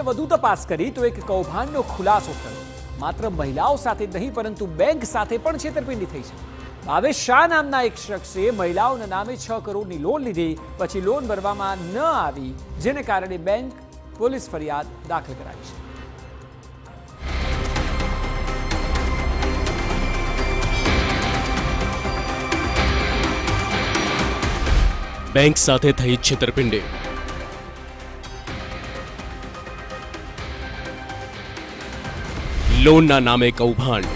ટીમે વધુ તપાસ કરી તો એક કૌભાંડનો ખુલાસો થયો। માત્ર મહિલાઓ સાથે જ નહીં પરંતુ બેંક સાથે પણ છેતરપિંડી થઈ છે। ભાવેશ શાહ નામના એક શખ્સે મહિલાઓના નામે 6 કરોડની લોન લીધી, પછી લોન ભરવામાં ન આવી, જેને કારણે બેંક પોલીસ ફરિયાદ દાખલ કરાવી છે। બેંક સાથે થઈ છેતરપિંડી। લોનના નામે કૌભાંડ।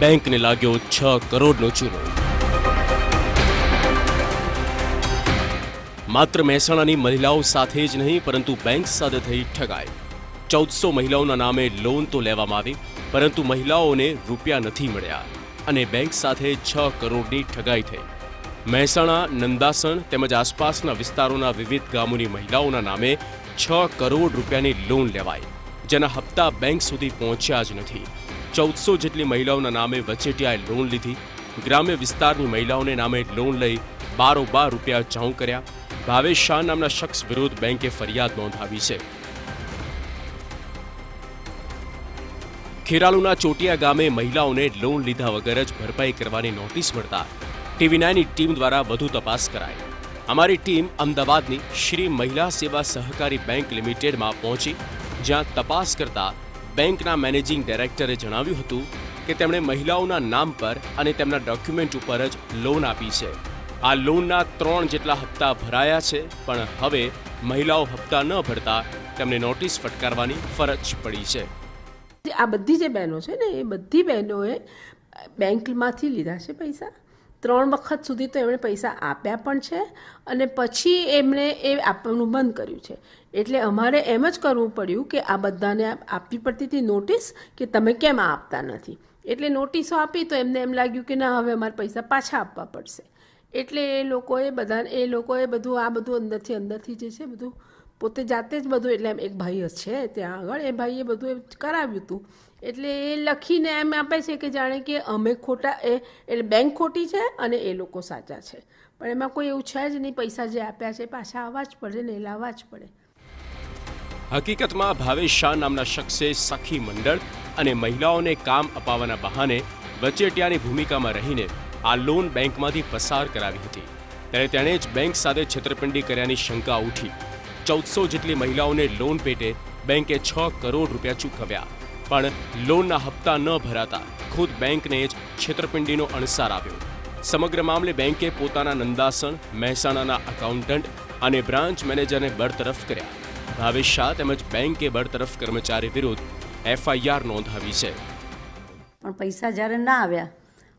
બેંકને લાગ્યો 6 કરોડનો ચૂનો। માત્ર મહેસાણાની મહિલાઓ સાથે જ નહીં પરંતુ બેંક સાથે થઈ ઠગાઈ। 1400 મહિલાઓના નામે લોન તો લેવામાં આવી, પરંતુ મહિલાઓને રૂપિયા નથી મળ્યા અને બેંક સાથે 6 કરોડની ઠગાઈ થઈ। મહેસાણા, નંદાસણ તેમજ આસપાસના વિસ્તારોના વિવિધ ગામોની મહિલાઓના નામે 6 કરોડ રૂપિયાની લોન લેવાઈ, જેના હપ્તા બેંક સુધી પહોંચ્યા જ નથી। 1400 જેટલી મહિલાઓના નામે વચેટિયાએ લોન લીધી। ગ્રામ્ય વિસ્તારની મહિલાઓને નામે લોન લઈ બારોબાર રૂપિયા ચાઉ કર્યા। ભાવેશ શાહ નામના શખ્સ વિરુદ્ધ બેંકે ફરિયાદ નોંધાવી છે। ખેરાલુના ચોટિયા ગામે મહિલાઓને લોન લીધા વગર જ ભરપાઈ કરવાની નોટિસ મળતા TV9ની ટીમ દ્વારા વધુ તપાસ કરાઈ। અમારી ટીમ અમદાવાદની શ્રી મહિલા સેવા સહકારી બેંક લિમિટેડમાં પહોંચી, જ્યાં તપાસ કરતા બેંકના મેનેજિંગ ડાયરેક્ટરે જણાવ્યું હતું કે તેમણે મહિલાઓના નામ પર અને તેમના ડોક્યુમેન્ટ ઉપર જ લોન આપી છે। આ લોનના 3 જેટલા હપ્તા ભરાયા છે, પણ હવે મહિલાઓ હપ્તા ન ભરતા તેમને નોટિસ ફટકારવાની ફરજ પડી છે। આ બધી જે બહેનો છે ને, એ બધી બહેનોએ બેંકમાંથી લીધા છે પૈસા। 3 વખત સુધી તો એમણે પૈસા આપ્યા પણ છે અને પછી એમણે એ આપવાનું બંધ કર્યું છે। એટલે અમારે એમ જ કરવું પડ્યું કે આ બધાને આપવી પડતી હતી નોટિસ કે તમે કેમ આપતા નથી। એટલે નોટિસો આપી તો એમને એમ લાગ્યું કે ના, હવે અમારે પૈસા પાછા આપવા પડશે। એટલે એ લોકોએ બધું આ બધું અંદરથી જે છે બધું પોતે જાતે જ બધું, એટલે એમ એક ભાઈ છે ત્યાં આગળ, એ ભાઈએ બધું કરાવ્યું હતું। એટલે એ લખીને એમ આપે છે કે જાણે કે અમે ખોટા, એટલે બેંક ખોટી છે અને એ લોકો સાચા છે, પણ એમાં કોઈ એવું છે જ નહીં। પૈસા જે આપ્યા છે પાછા આવવા જ પડે ને, એ લાવવા જ પડે। હકીકતમાં ભાવેશ શાહ નામના શખ્સે સખી મંડળ અને મહિલાઓને કામ અપાવવાના બહાને વચેટિયાની ભૂમિકામાં રહીને આ લોન બેંકમાંથી પસાર કરાવી હતી, ત્યારે તેણે જ બેંક સાથે છેતરપિંડી કર્યાની શંકા ઉઠી। 1400 જેટલી મહિલાઓને લોન પેટે બેંકે 6 કરોડ રૂપિયા ચૂકવ્યા, પણ લોનના હપ્તા ન ભરાતા ખુદ બેંકને જ છેતરપિંડીનો અણસાર આવ્યો। સમગ્ર મામલે બેંકે પોતાના નંદાસણ, મહેસાણાના એકાઉન્ટન્ટ અને બ્રાન્ચ મેનેજરને બરતરફ કર્યા। ભાવેશ શાહ તેમજ બેંકે બરતરફ કર્મચારી વિરુદ્ધ FIR નોંધાવી છે। પણ પૈસા જ્યારે ના આવ્યા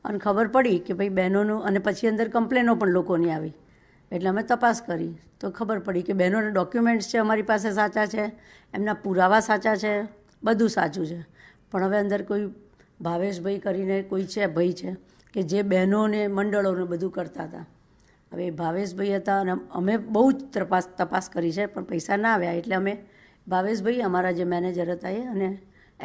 અને ખબર પડી કે ભાઈ બહેનોનું, અને પછી અંદર કમ્પ્લેનો પણ લોકોની આવી, એટલે અમે તપાસ કરી તો ખબર પડી કે બહેનોના ડોક્યુમેન્ટ્સ છે અમારી પાસે સાચા છે, એમના પુરાવા સાચા છે, બધું સાચું છે, પણ હવે અંદર કોઈ ભાવેશભાઈ કરીને કોઈ છે, ભાઈ છે કે જે બહેનોને મંડળોને બધું કરતા હતા। હવે ભાવેશભાઈ હતા અને અમે બહુ જ તપાસ કરી છે, પણ પૈસા ના આવ્યા, એટલે અમે ભાવેશભાઈ, અમારા જે મેનેજર હતા એ, અને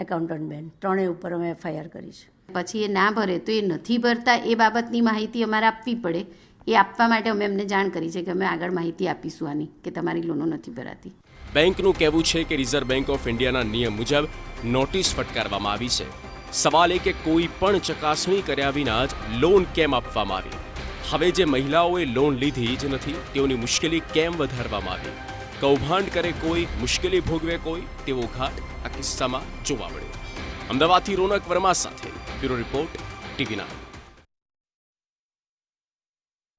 એકાઉન્ટન્ટ બેન, ત્રણેય ઉપર અમે FIR કરી છે। પછી એ ના ભરે તો એ નથી ભરતા એ બાબતની માહિતી અમારે આપવી પડે। એ આપવા માટે અમે એમને જાણ કરી છે કે અમે આગળ માહિતી આપીશું આની, કે તમારી લોનો નથી ભરાતી। બેંકનું કહેવું છે કે રિઝર્વ બેંક ઓફ ઇન્ડિયાના નિયમ મુજબ નોટિસ ફટકારવામાં આવી છે। સવાલ એ કે કોઈ પણ ચકાસણી કર્યા વિના જ લોન કેમ આપવામાં આવી? હવે જે મહિલાઓએ લોન લીધી જ નથી તેઓની મુશ્કેલી કેમ વધારવામાં આવી? કૌભાંડ કરે કોઈ, મુશ્કેલી ભોગવે કોઈ, તેવો ઘાટ આ કિસ્સામાં જોવા મળ્યો। અમદાવાદથી રોનક વર્મા સાથે બ્યુરો રિપોર્ટ, TV9।